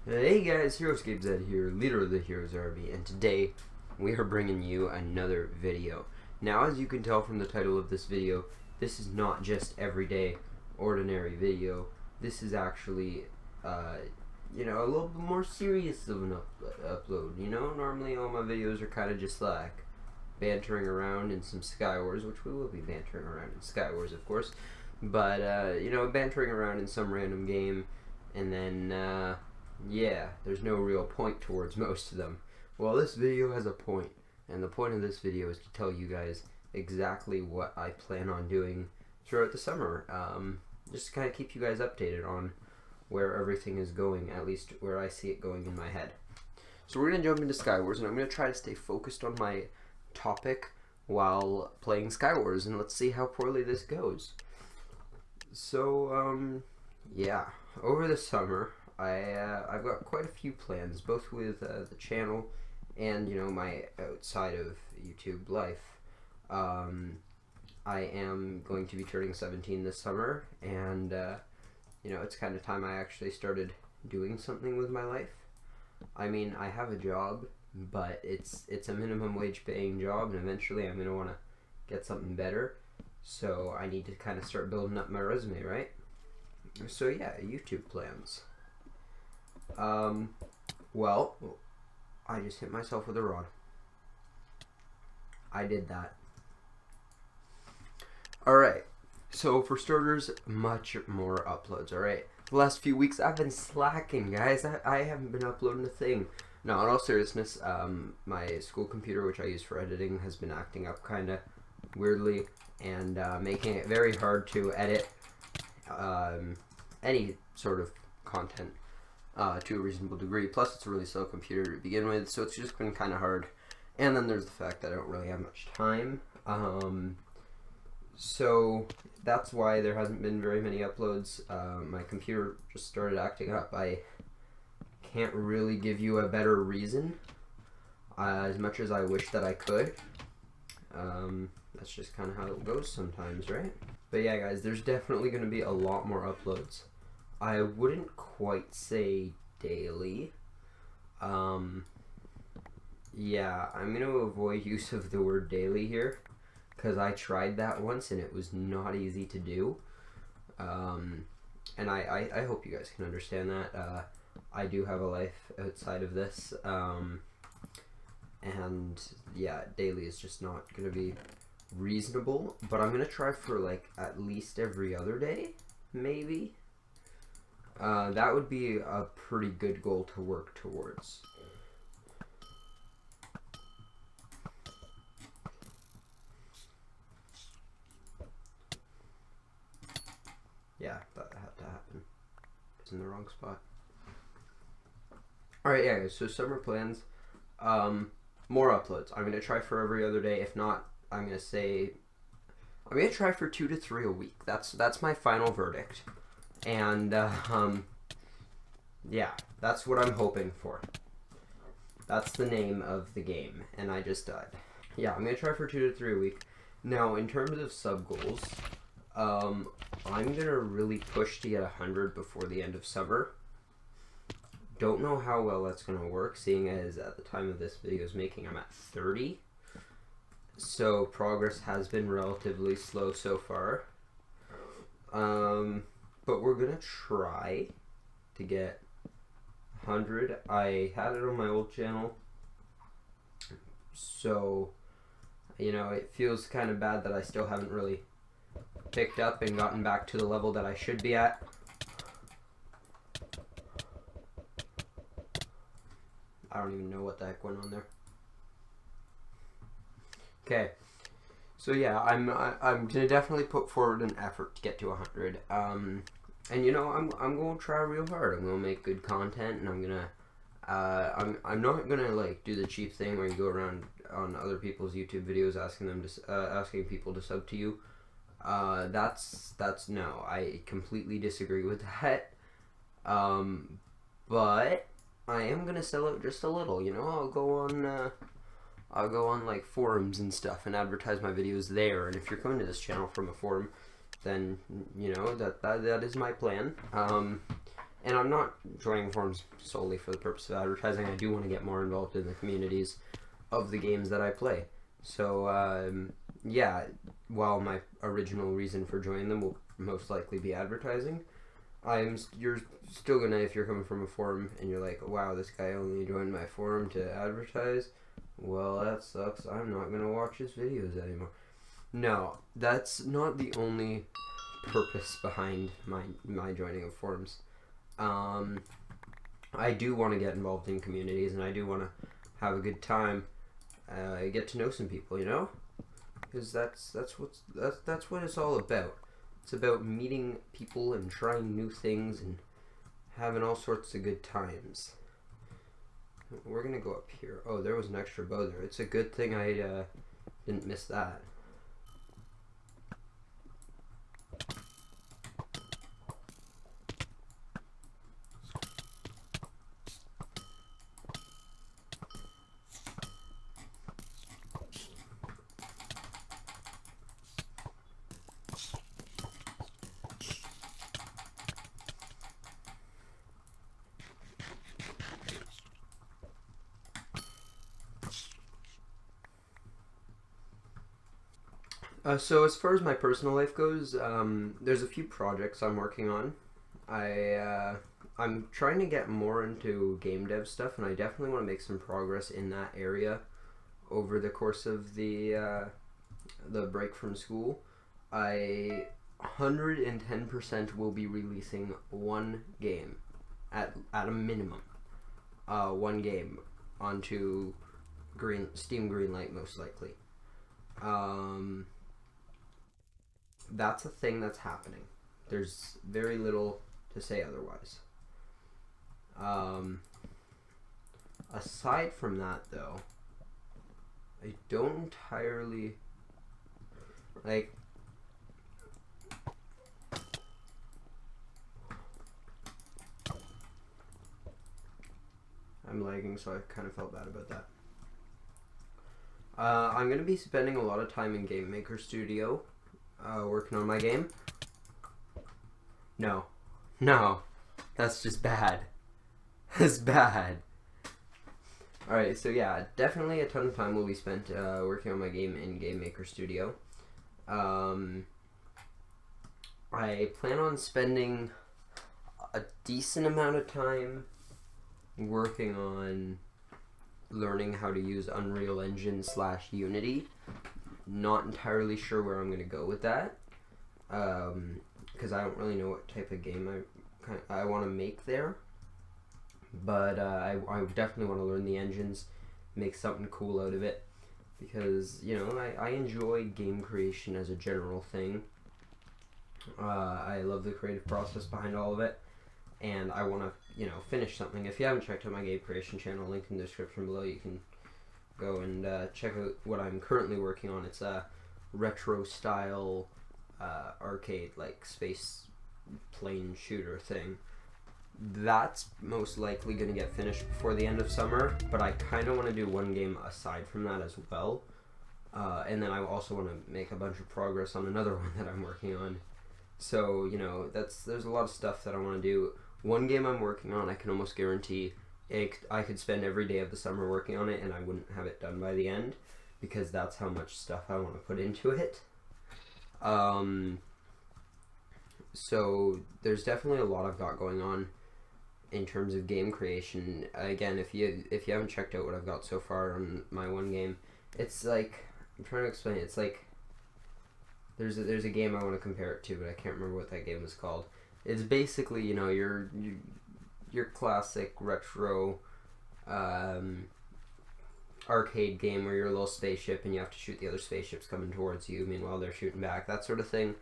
Hey guys, HeroScape Zed here, leader of the Heroes Army, and today we are bringing you another video. Now, as you can tell from the title of this video, this is not just everyday, ordinary video. This is actually, a little bit more serious of an upload. Normally all my videos are kind of just like bantering around in some Skywars, which we will be bantering around in Skywars, of course. But, bantering around in some random game, and then, yeah, there's no real point towards most of them. Well, this video has a point, and the point of this video is to tell you guys exactly what I plan on doing throughout the summer. Just to kind of keep you guys updated on where everything is going, at least where I see it going in my head. So we're going to jump into Skywars, and I'm going to try to stay focused on my topic while playing Skywars, and let's see how poorly this goes. So, yeah, over the summer, I've got quite a few plans, both with the channel and, my outside of YouTube life. I am going to be turning 17 this summer, and, it's kind of time I actually started doing something with my life. I mean, I have a job, but it's a minimum wage paying job, and eventually I'm going to want to get something better. So I need to kind of start building up my resume, right? So yeah, YouTube plans. Well, I just hit myself with a rod. I did that. Alright, so for starters, much more uploads, alright? The last few weeks I've been slacking, guys. I haven't been uploading a thing. No, in all seriousness, my school computer, which I use for editing, has been acting up kind of weirdly and making it very hard to edit any sort of content. To a reasonable degree. Plus, it's a really slow computer to begin with, so it's just been kind of hard. And then there's the fact that I don't really have much time. So that's why there hasn't been very many uploads. My computer just started acting up. I can't really give you a better reason, as much as I wish that I could. That's just kind of how it goes sometimes, right? But yeah, guys, there's definitely going to be a lot more uploads. I wouldn't quite say daily. Yeah, I'm going to avoid use of the word daily here, because I tried that once and it was not easy to do. And I hope you guys can understand that. I do have a life outside of this. And yeah, daily is just not going to be reasonable. But I'm going to try for like at least every other day, maybe. That would be a pretty good goal to work towards. Yeah, that had to happen. It's in the wrong spot. Alright, yeah, so summer plans. More uploads. I'm going to try for every other day. If not, I'm going to try for 2 to 3 a week. That's my final verdict. And, yeah, that's what I'm hoping for. That's the name of the game, and I just died. Yeah, I'm going to try for 2 to 3 a week. Now, in terms of sub goals, I'm going to really push to get 100 before the end of summer. Don't know how well that's going to work, seeing as at the time of this video's making, I'm at 30. So, progress has been relatively slow so far. But we're going to try to get 100. I had it on my old channel. So, it feels kind of bad that I still haven't really picked up and gotten back to the level that I should be at. I don't even know what the heck went on there. Okay. So yeah, I'm gonna definitely put forward an effort to get to 100. And I'm gonna try real hard. I'm gonna make good content, and I'm gonna I'm not gonna like do the cheap thing where you go around on other people's YouTube videos asking people to sub to you. That's no. I completely disagree with that. But I am gonna sell it just a little. I'll go on like forums and stuff and advertise my videos there. And if you're coming to this channel from a forum, then that is my plan. And I'm not joining forums solely for the purpose of advertising. I do want to get more involved in the communities of the games that I play. So, yeah, while my original reason for joining them will most likely be advertising, you're still gonna, if you're coming from a forum and you're like, wow, this guy only joined my forum to advertise, well, that sucks. I'm not gonna watch his videos anymore. No, that's not the only purpose behind my joining of forums. I do want to get involved in communities, and I do want to have a good time, get to know some people, you know, because that's what it's all about. It's about meeting people and trying new things and having all sorts of good times. We're gonna go up here. Oh, there was an extra bow there. It's a good thing I didn't miss that. So as far as my personal life goes, there's a few projects I'm working on. I'm trying to get more into game dev stuff, and I definitely want to make some progress in that area over the course of the break from school. I 110% will be releasing one game at a minimum. One game onto Steam Greenlight most likely. That's a thing that's happening. There's very little to say otherwise. Aside from that, though, I don't entirely like. I'm lagging, so I kind of felt bad about that. I'm going to be spending a lot of time in Game Maker Studio working on my game. No, that's just bad. That's bad. Alright, so yeah, definitely a ton of time will be spent working on my game in Game Maker Studio. I plan on spending a decent amount of time working on learning how to use Unreal Engine / Unity. Not entirely sure where I'm going to go with that, because I don't really know what type of game I want to make there. But I definitely want to learn the engines, make something cool out of it, because, you know, I enjoy game creation as a general thing. I love the creative process behind all of it, and I want to, you know, finish something. If you haven't checked out my game creation channel, link in the description below, you can go and check out what I'm currently working on. It's a retro style arcade, like space plane shooter thing. That's most likely going to get finished before the end of summer, but I kind of want to do one game aside from that as well. And then I also want to make a bunch of progress on another one that I'm working on. So, you know, there's a lot of stuff that I want to do. One game I'm working on, I can almost guarantee I could spend every day of the summer working on it and I wouldn't have it done by the end, because that's how much stuff I want to put into it. So there's definitely a lot I've got going on in terms of game creation. Again, if you haven't checked out what I've got so far on my one game, it's like, I'm trying to explain it. It's like there's a game I want to compare it to, but I can't remember what that game was called. It's basically, you know, your classic retro arcade game where you're a little spaceship and you have to shoot the other spaceships coming towards you, meanwhile they're shooting back, that sort of thing.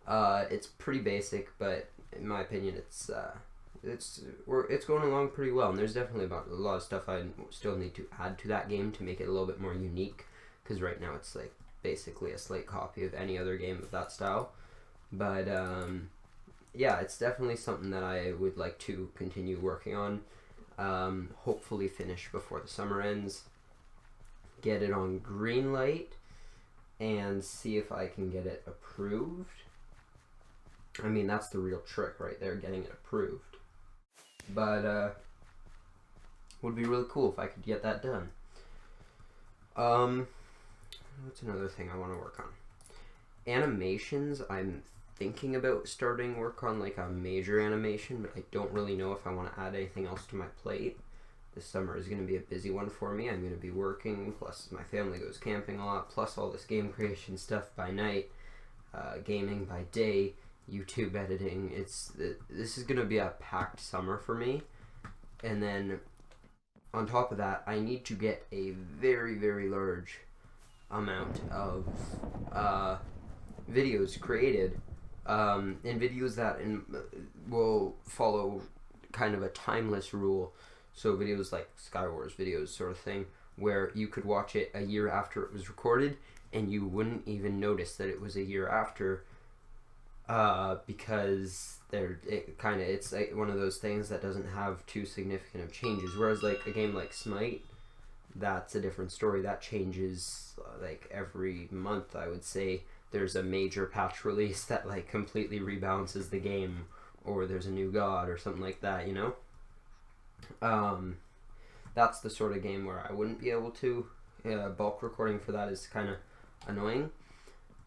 It's pretty basic, but in my opinion, it's going along pretty well, and there's definitely a lot of stuff I still need to add to that game to make it a little bit more unique, because right now it's like basically a slate copy of any other game of that style. But yeah, it's definitely something that I would like to continue working on. Hopefully finish before the summer ends, get it on Greenlight, and see if I can get it approved. I mean, that's the real trick right there, getting it approved. but would be really cool if I could get that done. What's another thing I want to work on? Animations. I'm thinking about starting work on like a major animation, but I don't really know if I want to add anything else to my plate. This summer is going to be a busy one for me. I'm going to be working, plus my family goes camping a lot, plus all this game creation stuff by night, gaming by day, YouTube editing. This is going to be a packed summer for me. And then on top of that, I need to get a very, very large amount of videos created, and videos that will follow kind of a timeless rule. So videos like Skywars videos sort of thing, where you could watch it a year after it was recorded and you wouldn't even notice that it was a year after, because it's like one of those things that doesn't have too significant of changes. Whereas like a game like Smite, that's a different story. That changes like every month, I would say. There's a major patch release that like completely rebalances the game, or there's a new god or something like that, you know? That's the sort of game where I wouldn't be able to. Bulk recording for that is kind of annoying.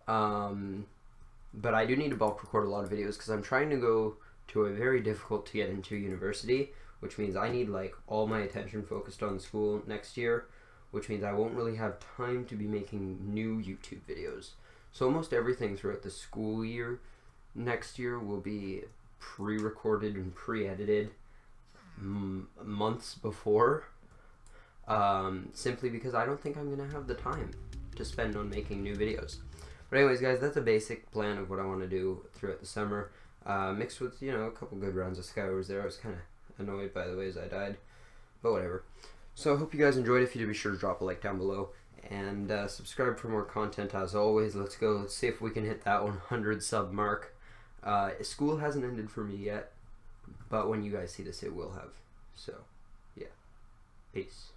But I do need to bulk record a lot of videos because I'm trying to go to a very difficult to get into university, which means I need like all my attention focused on school next year, which means I won't really have time to be making new YouTube videos. So almost everything throughout the school year next year will be pre-recorded and pre-edited months before, simply because I don't think I'm going to have the time to spend on making new videos. But anyways, guys, that's a basic plan of what I want to do throughout the summer, mixed with, you know, a couple good rounds of Skywars there. I was kind of annoyed by the ways I died, but whatever. So I hope you guys enjoyed. If you did, be sure to drop a like down below, and subscribe for more content as always. Let's see if we can hit that 100 sub mark. School hasn't ended for me yet, but when you guys see this, it will have. So, yeah. Peace.